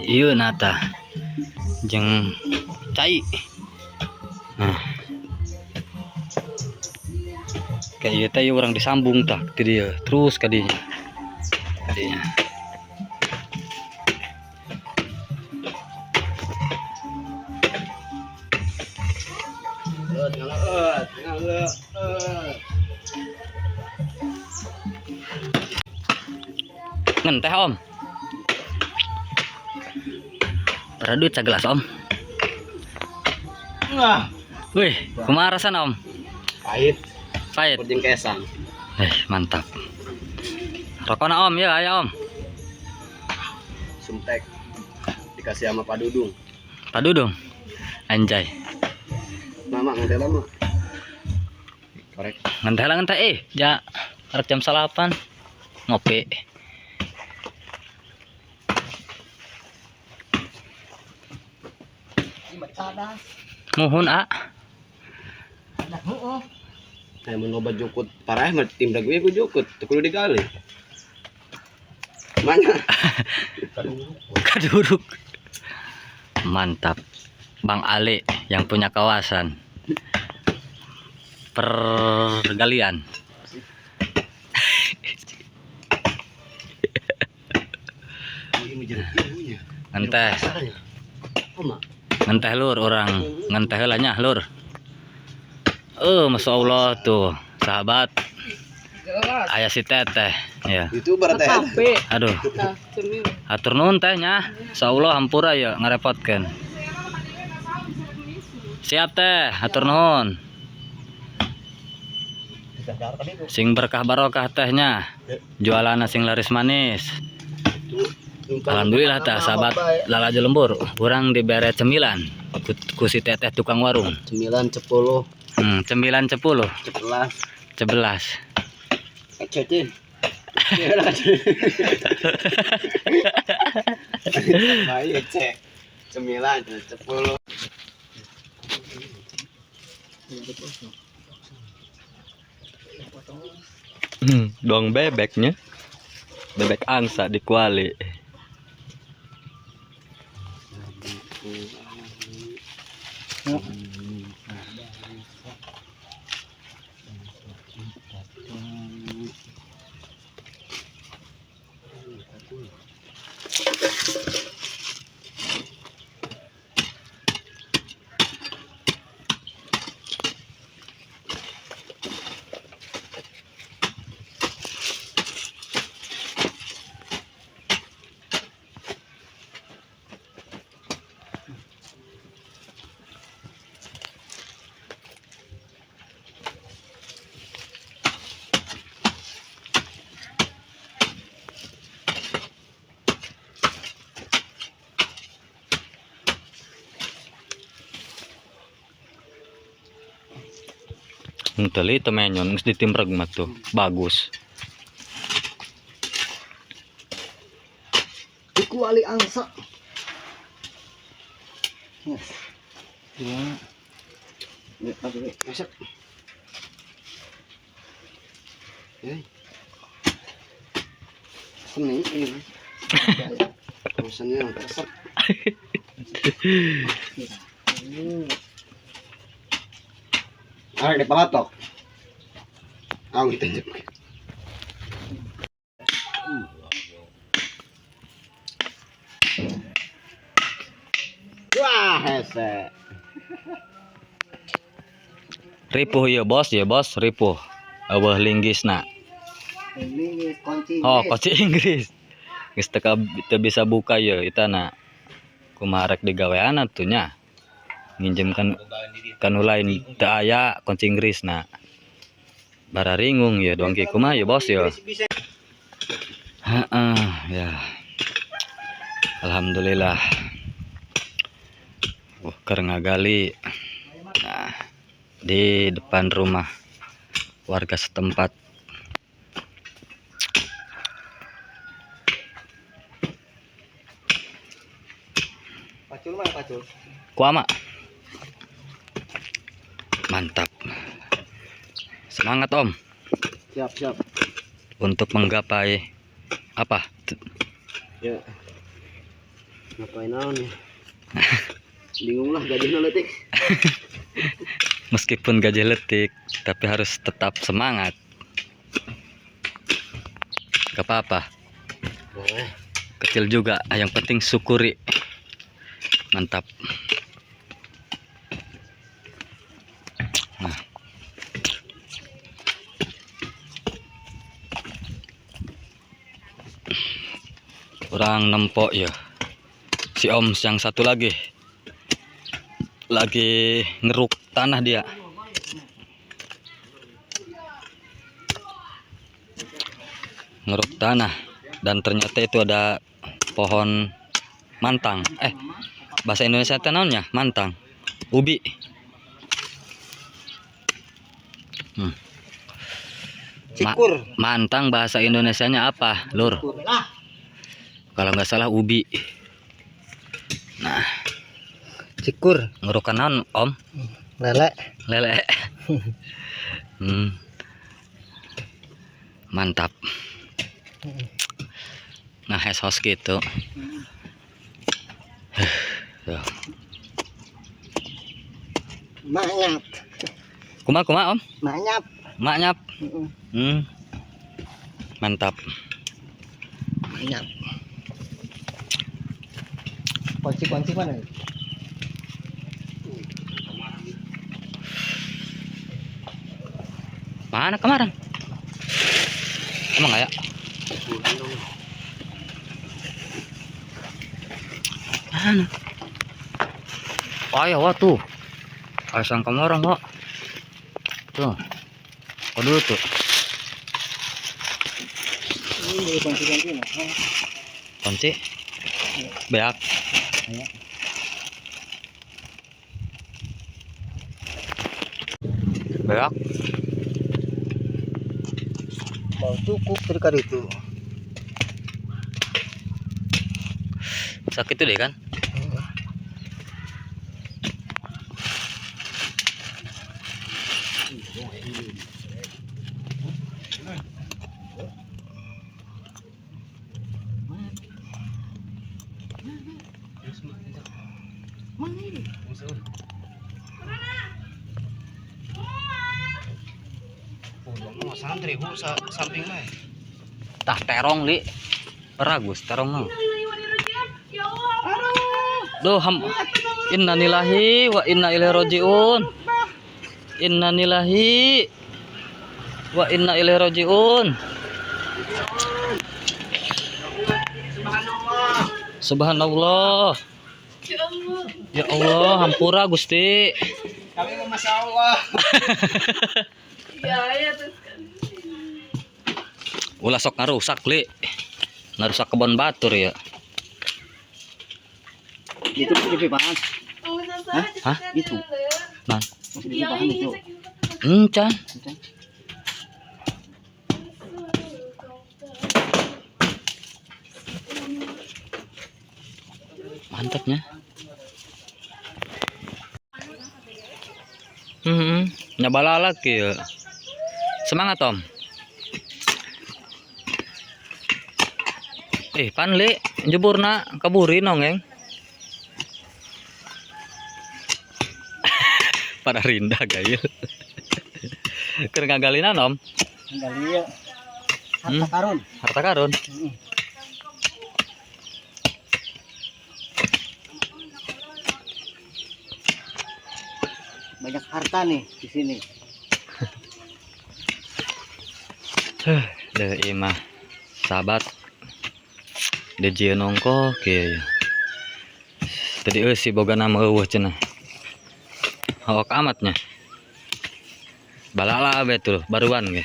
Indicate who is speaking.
Speaker 1: Iya nata jeng cai. Nah kayak tadi orang disambung tak dia terus kadinya. Ngenteh om. Beradu cagelas om.
Speaker 2: Wah,
Speaker 1: Wih, kumaha rasana om?
Speaker 2: pahit.
Speaker 1: Pahit.
Speaker 2: Puding kesang.
Speaker 1: Mantap. Rokona om ya, ayo om.
Speaker 2: Sumtek. Dikasih sama Pak Dudung.
Speaker 1: Pak Dudung. Anjay.
Speaker 2: Mama ngenteh lama. Korek.
Speaker 1: Ngenteh ya arep jam 8 ngopi. Muhun a.
Speaker 2: Saya mencoba jukut parah mah tim gue jukut kudu digali. Mana?
Speaker 1: Kaduruk. Mantap. Bang Ale yang punya kawasan pergalian. Ngenteh. Ngenteh lur orang ngenteh heula nya lur. Masya Allah tuh sahabat. Ayah si teteh ya.
Speaker 2: Itu berarti.
Speaker 1: Aduh. Atur nuhun teh nya. Insyaallah hampura ya ngarepotkeun. Siap teh, atur nuhun. Sing berkah barokah tehnya. Jualan sing laris manis. Alhamdulillah teh sahabat lalajo lembur. Kurang dibere cemilan. Ku si teteh tukang warung.
Speaker 2: 9 10
Speaker 1: 9 10
Speaker 2: 11 Kecetin. Baik cek 9 10.
Speaker 1: Dong bebeknya. Bebek angsa di kuali. Teli temenyon geus ditimreg mah tuh bagus.
Speaker 2: Kuali angsa. Yes. Ya. Ini apa ini? Masak. Seni ini. Pesannya yang resep. Di palatok. Kita jep. Wah, hese.
Speaker 1: Ripuh ya bos, ripuh. Eueuh linggisna.
Speaker 2: Linggis kunci.
Speaker 1: Oh, kunci Inggris. Geus teu bisa buka ya itana. Kumaha rek digawean atuh nya. Nginjemkan kanu lain teu aya kunci Inggrisna. Bararingung ya dongki kumaha ya bos ya. Ya. Alhamdulillah. Keur ngagali. Nah, di depan rumah warga setempat.
Speaker 2: Pacul mana pacul?
Speaker 1: Kuama. Mantap. Semangat om.
Speaker 2: Siap.
Speaker 1: Untuk menggapai apa?
Speaker 2: Ya. Ngapain naon ya? Bingung lah gaji letik.
Speaker 1: Meskipun gaji letik, tapi harus tetap semangat. Gak apa-apa.
Speaker 2: Boleh.
Speaker 1: Kecil juga, yang penting syukuri. Mantap. Nah. Orang nempok ya. Si Om yang satu lagi ngeruk tanah dia. Ngeruk tanah, dan ternyata itu ada pohon mantang. Bahasa Indonesia namanya mantang, ubi.
Speaker 2: Cikur.
Speaker 1: Mantang bahasa Indonesianya apa, Lur? Kalau nggak salah ubi. Nah,
Speaker 2: Cikur.
Speaker 1: ngerukan naon, Om?
Speaker 2: Lele.
Speaker 1: Lele. Mantap. Nah, house gitu. Tuh.
Speaker 2: Manyap.
Speaker 1: Kuma Om?
Speaker 2: Manyap.
Speaker 1: Maknyap. Mantap.
Speaker 2: Manyap. Kunci mana?
Speaker 1: Mana kemarin? Emang nggak ya? Mana? Oh ya, wah tuh. Asang kemarin kok. Tuh. Kok dulu tuh.
Speaker 2: Ini kunci.
Speaker 1: Kunci. Beak. Beak.
Speaker 2: Mau cukup dari itu.
Speaker 1: Sakit tuh deh kan?
Speaker 2: Santri bu samping lah.
Speaker 1: Tah terong li. Ragus terong mah. Duh, innalillahi wa inna ilaihi rajiun. Innalillahi wa inna ilaihi rajiun. Subhanallah. Ya Allah, hampura Gusti.
Speaker 2: Kami mau masya Allah.
Speaker 3: Ya terus kan.
Speaker 1: Ulah sok ngarusak li. Ngarusak kebon batur ya.
Speaker 2: Itu di bahan.
Speaker 1: Hah?
Speaker 2: Itu.
Speaker 1: Nah,
Speaker 2: Di bahan itu.
Speaker 1: encan. Mantapnya. Nyabala lagi ya. Semangat Om. Panli jeburna kaburi nongeng. Pada rinda gayil. Keur ngagalinan Om.
Speaker 2: Gali harta karun.
Speaker 1: Harta karun.
Speaker 2: Banyak harta nih di sini.
Speaker 1: Deh imah sahabat dejieun ongko kieu. Tadi si boga nama eueuh cenah. Hawak amatnya. Balala betul baruan ge.